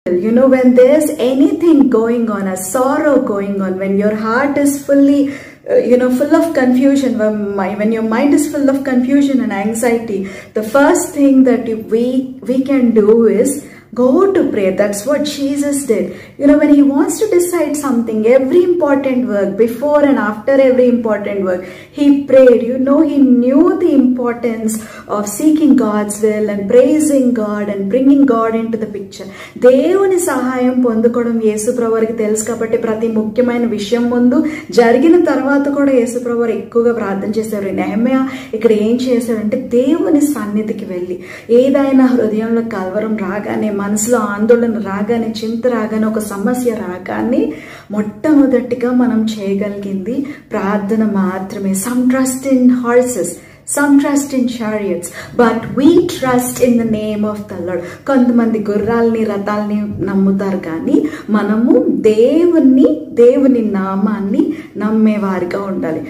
You know, when there's anything going on, a sorrow going on, when your heart is fully, full of confusion, when your mind is full of confusion and anxiety, the first thing that we can do is go to pray. That's what Jesus did. You know, when he wants to decide something, every important work, before and after every important work, he prayed. You know, he knew the importance of seeking God's will and praising God and bringing God into the picture. దేవుని సహాయం పొందుకోవడం యేసుప్రభు వారికి తెలుసు కాబట్టి ప్రతి ముఖ్యమైన విషయం ముందు జరిగిన తర్వాత కూడా యేసుప్రభు వారు ఎక్కువగా ప్రార్థన చేశారు. నెహెమ్యా ఇక్కడ ఏం చేశాడంటే దేవుని సన్నిధికి వెళ్ళి ఏదైనా హృదయంలో కలవరం రాగానే, మనసులో ఆందోళన రాగానే, చింత రాగానే, ఒక సమస్య రాగానే మొట్టమొదటిగా మనం చేయగలిగింది ప్రార్థన మాత్రమే. Some trust in horses, some trust in chariots, but we trust in the name of the Lord. కొంతమంది గుర్రాలని, రథాలని నమ్ముతారు, కానీ మనము దేవుని నామాన్ని నమ్మేవారిగా ఉండాలి.